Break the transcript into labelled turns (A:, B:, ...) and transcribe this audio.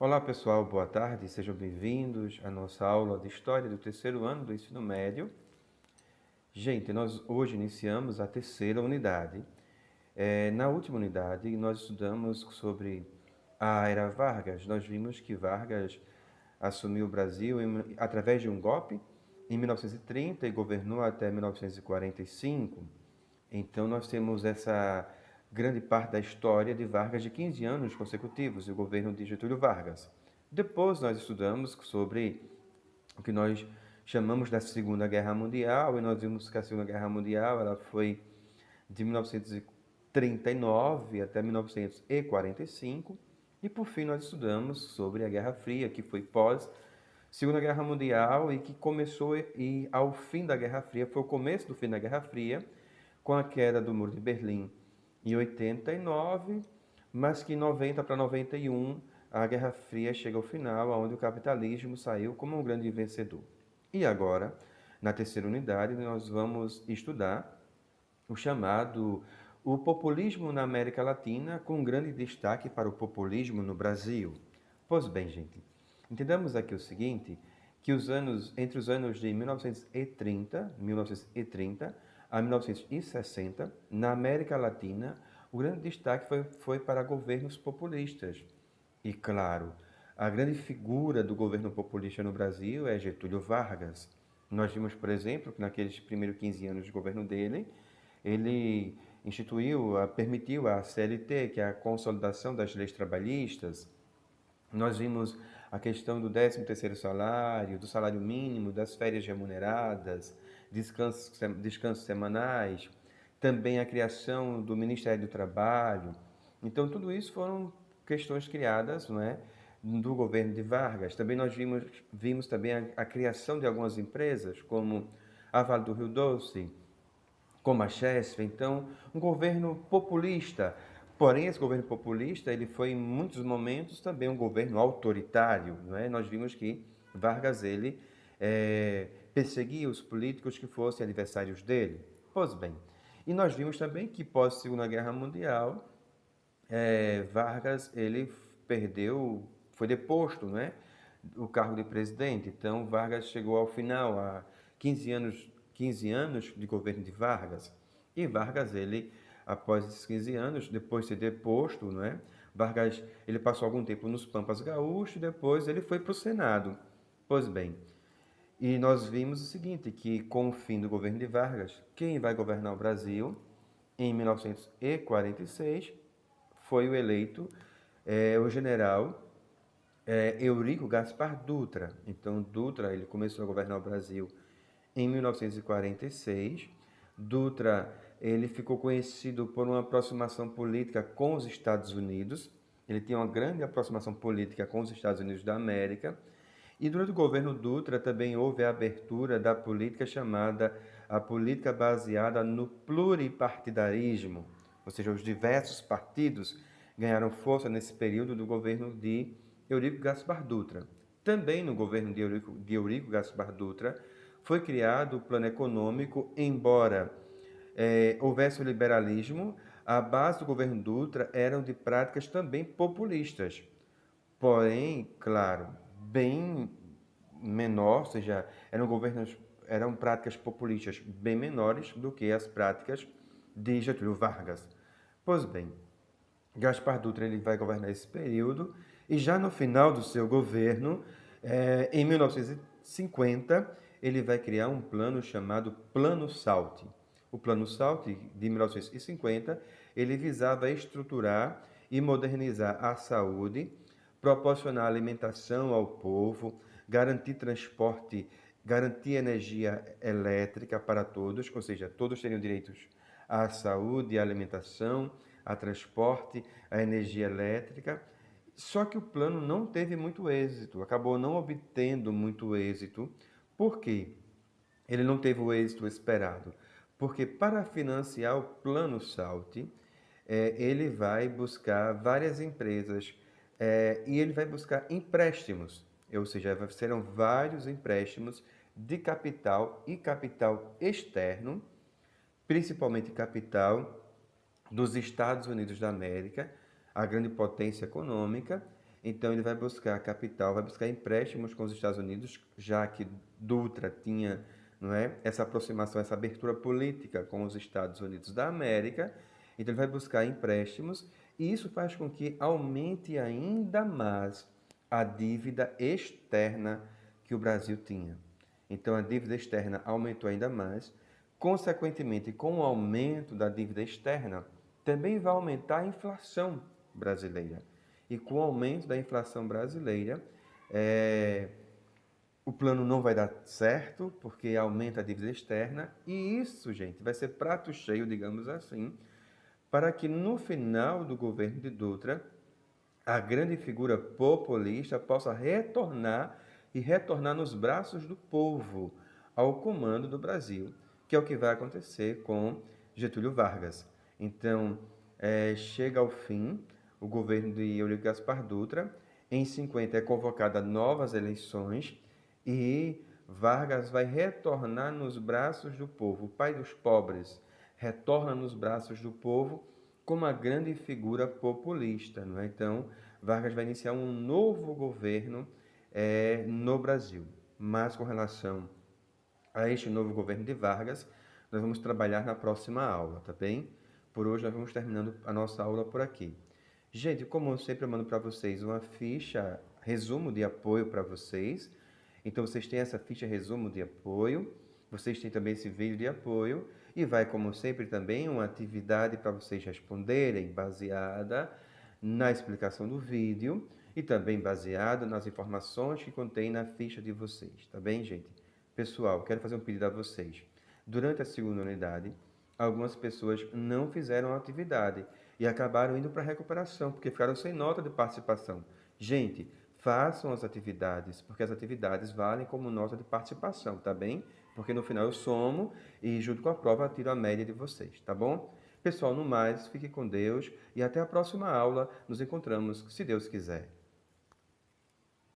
A: Olá pessoal, boa tarde, sejam bem-vindos à nossa aula de História do terceiro ano do ensino médio. Gente, nós hoje iniciamos a terceira unidade. Na última unidade, nós estudamos sobre a Era Vargas. Nós vimos que Vargas assumiu o Brasil através de um golpe em 1930 e governou até 1945. Então, nós temos essa grande parte da história de Vargas de 15 anos consecutivos, o governo de Getúlio Vargas. Depois, nós estudamos sobre o que nós chamamos da Segunda Guerra Mundial, e nós vimos que a Segunda Guerra Mundial ela foi de 1939 até 1945, e por fim nós estudamos sobre a Guerra Fria, que foi pós Segunda Guerra Mundial e que começou e ao fim da Guerra Fria, foi o começo do fim da Guerra Fria, com a queda do Muro de Berlim em 89, mas que em 90 para 91 a Guerra Fria chega ao final, onde o capitalismo saiu como um grande vencedor. E agora, na terceira unidade, nós vamos estudar o chamado o populismo na América Latina, com grande destaque para o populismo no Brasil. Pois bem, gente, entendamos aqui o seguinte, que entre os anos de 1930 a 1960, na América Latina, o grande destaque foi para governos populistas. E, claro, a grande figura do governo populista no Brasil é Getúlio Vargas. Nós vimos, por exemplo, que naqueles primeiros 15 anos de governo dele, ele permitiu a CLT, que é a consolidação das leis trabalhistas. Nós vimos a questão do 13º salário, do salário mínimo, das férias remuneradas, descansos semanais, também a criação do Ministério do Trabalho. Então, tudo isso foram questões criadas, não é, do governo de Vargas. Também nós vimos também a criação de algumas empresas, como a Vale do Rio Doce, como a Chesf. Então, um governo populista. Porém, esse governo populista, ele foi em muitos momentos também um governo autoritário, não é? Nós vimos que Vargas, ele perseguia os políticos que fossem adversários dele. Pois bem, e nós vimos também que pós Segunda Guerra Mundial, Vargas, ele foi deposto, não é? O cargo de presidente. Então, Vargas chegou ao final, a 15 anos de governo de Vargas. E Vargas, ele, após esses 15 anos, depois de ser deposto, não é? Vargas, ele passou algum tempo nos Pampas Gaúchos, depois ele foi para o Senado. Pois bem, e nós vimos o seguinte, que com o fim do governo de Vargas, quem vai governar o Brasil em 1946 foi o eleito o general Eurico Gaspar Dutra. Então, Dutra ele começou a governar o Brasil em 1946. Dutra ele ficou conhecido por uma aproximação política com os Estados Unidos. Ele tinha uma grande aproximação política com os Estados Unidos da América. E durante o governo Dutra também houve a abertura da política chamada a política baseada no pluripartidarismo, ou seja, os diversos partidos ganharam força nesse período do governo de Eurico Gaspar Dutra. Também no governo de Eurico Gaspar Dutra foi criado o plano econômico, embora houvesse o liberalismo, a base do governo Dutra eram de práticas também populistas. Porém, claro, bem menor, ou seja, eram práticas populistas bem menores do que as práticas de Getúlio Vargas. Pois bem, Gaspar Dutra ele vai governar esse período e já no final do seu governo, em 1950, ele vai criar um plano chamado Plano Salt. O Plano Salt de 1950, ele visava estruturar e modernizar a saúde, proporcionar alimentação ao povo, garantir transporte, garantir energia elétrica para todos, ou seja, todos teriam direitos à saúde, à alimentação, a transporte, a energia elétrica. Só que o plano não teve muito êxito, acabou não obtendo muito êxito. Por quê? Ele não teve o êxito esperado. Porque para financiar o Plano Salt, ele vai buscar várias empresas e ele vai buscar empréstimos, ou seja, serão vários empréstimos de capital e capital externo, principalmente capital dos Estados Unidos da América, a grande potência econômica, Então ele vai buscar capital, vai buscar empréstimos com os Estados Unidos, já que Dutra tinha, não é, essa aproximação, essa abertura política com os Estados Unidos da América. Então ele vai buscar empréstimos e isso faz com que aumente ainda mais a dívida externa que o Brasil tinha. Então a dívida externa aumentou ainda mais. Consequentemente, com o aumento da dívida externa, também vai aumentar a inflação brasileira. E com o aumento da inflação brasileira, o plano não vai dar certo, porque aumenta a dívida externa, e isso, gente, vai ser prato cheio, digamos assim, para que no final do governo de Dutra, a grande figura populista possa retornar e retornar nos braços do povo ao comando do Brasil, que é o que vai acontecer com Getúlio Vargas. Então, chega ao fim o governo de Eulio Gaspar Dutra, em 50 é convocada novas eleições e Vargas vai retornar nos braços do povo, o pai dos pobres, retorna nos braços do povo como uma grande figura populista, não é? Então, Vargas vai iniciar um novo governo no Brasil. Mas com relação a este novo governo de Vargas, nós vamos trabalhar na próxima aula, tá bem? Por hoje nós vamos terminando a nossa aula por aqui. Gente, como eu sempre mando para vocês uma ficha resumo de apoio para vocês. Então vocês têm essa ficha resumo de apoio, vocês têm também esse vídeo de apoio e vai, como sempre, também uma atividade para vocês responderem baseada na explicação do vídeo e também baseado nas informações que contém na ficha de vocês, tá bem, gente? Pessoal, quero fazer um pedido a vocês. Durante a segunda unidade, algumas pessoas não fizeram a atividade e acabaram indo para a recuperação, porque ficaram sem nota de participação. Gente, façam as atividades, porque as atividades valem como nota de participação, tá bem? Porque no final eu somo e junto com a prova eu tiro a média de vocês, tá bom? Pessoal, no mais, fique com Deus e até a próxima aula. Nos encontramos, se Deus quiser.